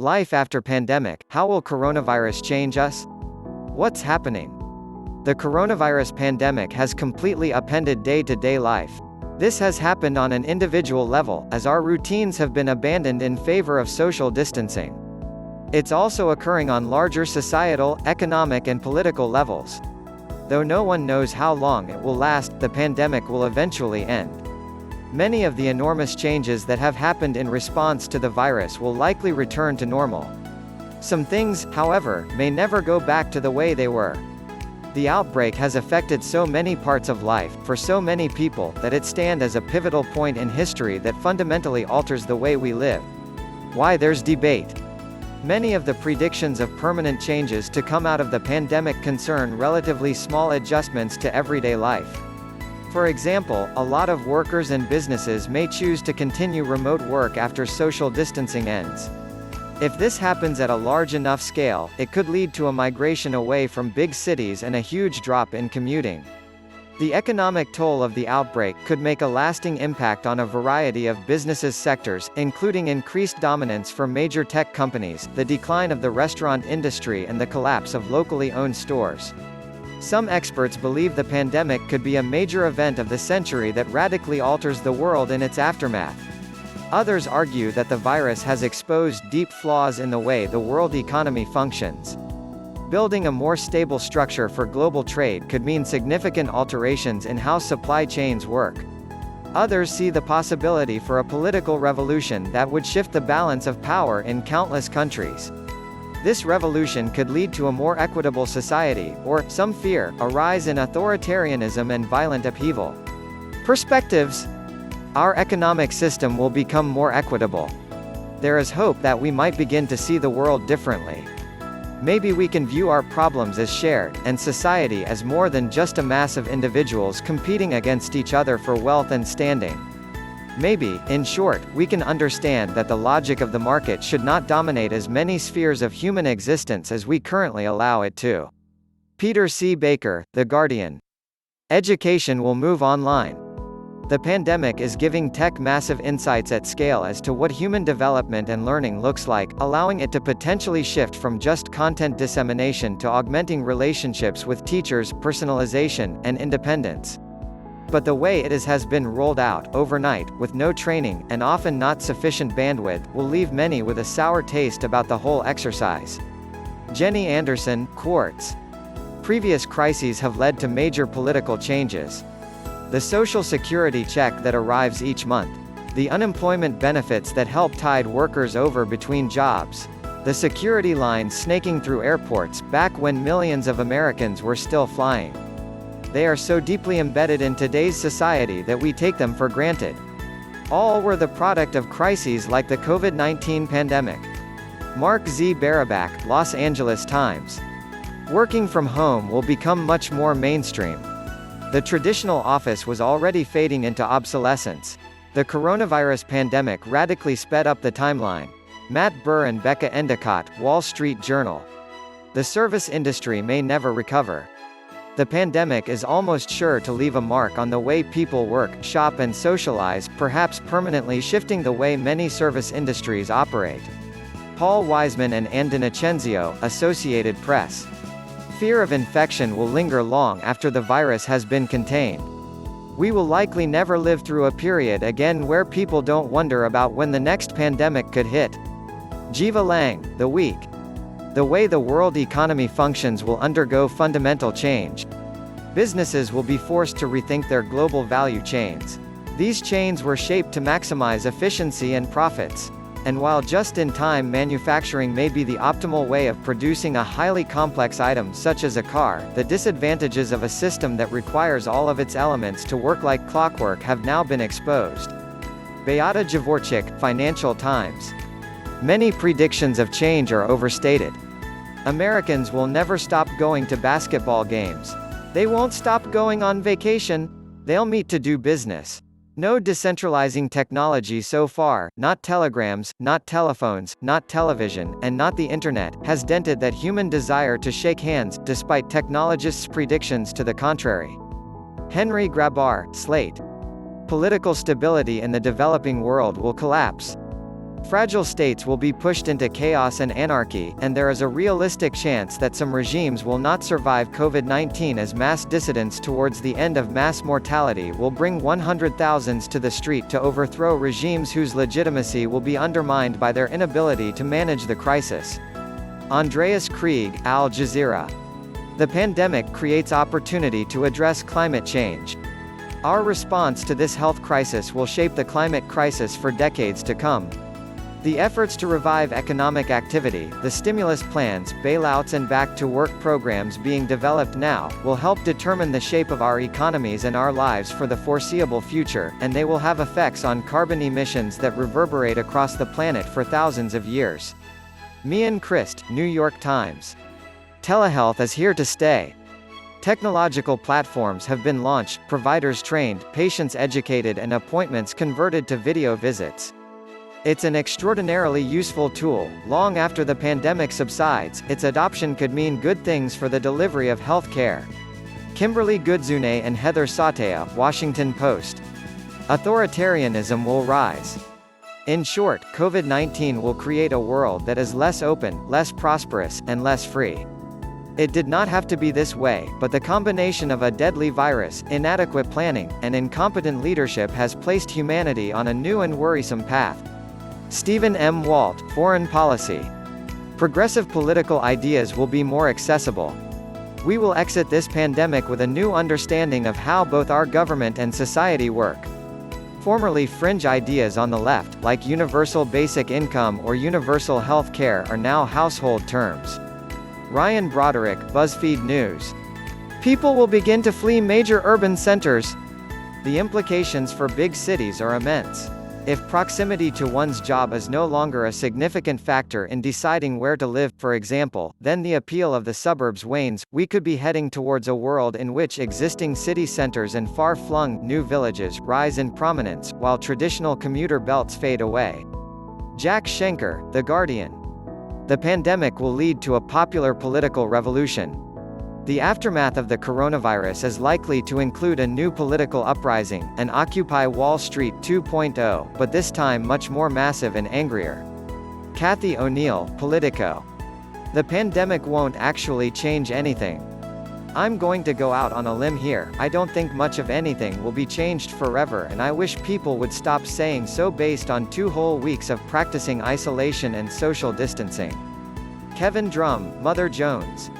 Life after pandemic, how will coronavirus change us? What's happening? The coronavirus pandemic has completely upended day-to-day life. This has happened on an individual level, as our routines have been abandoned in favor of social distancing. It's also occurring on larger societal, economic and political levels. Though no one knows how long it will last, the pandemic will eventually end. Many of the enormous changes that have happened in response to the virus will likely return to normal. Some things, however, may never go back to the way they were. The outbreak has affected so many parts of life, for so many people, that it stands as a pivotal point in history that fundamentally alters the way we live. Why there's debate. Many of the predictions of permanent changes to come out of the pandemic concern relatively small adjustments to everyday life. For example, a lot of workers and businesses may choose to continue remote work after social distancing ends. If this happens at a large enough scale, it could lead to a migration away from big cities and a huge drop in commuting. The economic toll of the outbreak could make a lasting impact on a variety of businesses sectors, including increased dominance for major tech companies, the decline of the restaurant industry and the collapse of locally owned stores. Some experts believe the pandemic could be a major event of the century that radically alters the world in its aftermath. Others argue that the virus has exposed deep flaws in the way the world economy functions. Building a more stable structure for global trade could mean significant alterations in how supply chains work. Others see the possibility for a political revolution that would shift the balance of power in countless countries. This revolution could lead to a more equitable society, or, some fear, a rise in authoritarianism and violent upheaval. Perspectives. Our economic system will become more equitable. There is hope that we might begin to see the world differently. Maybe we can view our problems as shared, and society as more than just a mass of individuals competing against each other for wealth and standing. Maybe, in short, we can understand that the logic of the market should not dominate as many spheres of human existence as we currently allow it to. Peter C. Baker, The Guardian. Education will move online. The pandemic is giving tech massive insights at scale as to what human development and learning looks like, allowing it to potentially shift from just content dissemination to augmenting relationships with teachers, personalization, and independence. But the way it has been rolled out, overnight, with no training, and often not sufficient bandwidth, will leave many with a sour taste about the whole exercise. Jenny Anderson, Quartz. Previous crises have led to major political changes. The Social Security check that arrives each month. The unemployment benefits that help tide workers over between jobs. The security lines snaking through airports, back when millions of Americans were still flying. They are so deeply embedded in today's society that we take them for granted. All were the product of crises like the COVID-19 pandemic. Mark Z. Barabak, Los Angeles Times. Working from home will become much more mainstream. The traditional office was already fading into obsolescence. The coronavirus pandemic radically sped up the timeline. Matt Burr and Becca Endicott, Wall Street Journal. The service industry may never recover. The pandemic is almost sure to leave a mark on the way people work, shop and socialize, perhaps permanently shifting the way many service industries operate. Paul Wiseman and Ann DiNocenzio, Associated Press. Fear of infection will linger long after the virus has been contained. We will likely never live through a period again where people don't wonder about when the next pandemic could hit. Jiva Lang, The Week. The way the world economy functions will undergo fundamental change. Businesses will be forced to rethink their global value chains. These chains were shaped to maximize efficiency and profits. And while just-in-time manufacturing may be the optimal way of producing a highly complex item such as a car, the disadvantages of a system that requires all of its elements to work like clockwork have now been exposed. Beata Dvorak, Financial Times. Many predictions of change are overstated. Americans will never stop going to basketball games. They won't stop going on vacation. They'll meet to do business. No decentralizing technology so far, not telegrams, not telephones, not television, and not the internet, has dented that human desire to shake hands, despite technologists' predictions to the contrary. Henry Grabar, Slate. Political stability in the developing world will collapse. Fragile states will be pushed into chaos and anarchy, and there is a realistic chance that some regimes will not survive COVID-19 as mass dissidence towards the end of mass mortality will bring 100,000s to the street to overthrow regimes whose legitimacy will be undermined by their inability to manage the crisis. Andreas Krieg, Al Jazeera. The pandemic creates opportunity to address climate change. Our response to this health crisis will shape the climate crisis for decades to come. The efforts to revive economic activity, the stimulus plans, bailouts and back-to-work programs being developed now, will help determine the shape of our economies and our lives for the foreseeable future, and they will have effects on carbon emissions that reverberate across the planet for thousands of years. Mian Christ, New York Times. Telehealth is here to stay. Technological platforms have been launched, providers trained, patients educated and appointments converted to video visits. It's an extraordinarily useful tool. Long after the pandemic subsides, its adoption could mean good things for the delivery of health care. Kimberly Goodzune and Heather Sautea, Washington Post. Authoritarianism will rise. In short, COVID-19 will create a world that is less open, less prosperous, and less free. It did not have to be this way, but the combination of a deadly virus, inadequate planning, and incompetent leadership has placed humanity on a new and worrisome path. Stephen M. Walt, Foreign Policy. Progressive political ideas will be more accessible. We will exit this pandemic with a new understanding of how both our government and society work. Formerly fringe ideas on the left, like universal basic income or universal health care, are now household terms. Ryan Broderick, BuzzFeed News. People will begin to flee major urban centers. The implications for big cities are immense. If proximity to one's job is no longer a significant factor in deciding where to live, for example, then the appeal of the suburbs wanes. We could be heading towards a world in which existing city centers and far-flung new villages rise in prominence, while traditional commuter belts fade away. Jack Schenker, The Guardian. The pandemic will lead to a popular political revolution. The aftermath of the coronavirus is likely to include a new political uprising, an Occupy Wall Street 2.0, but this time much more massive and angrier. Kathy O'Neill, Politico. The pandemic won't actually change anything. I'm going to go out on a limb here. I don't think much of anything will be changed forever, and I wish people would stop saying so based on 2 whole weeks of practicing isolation and social distancing. Kevin Drum, Mother Jones.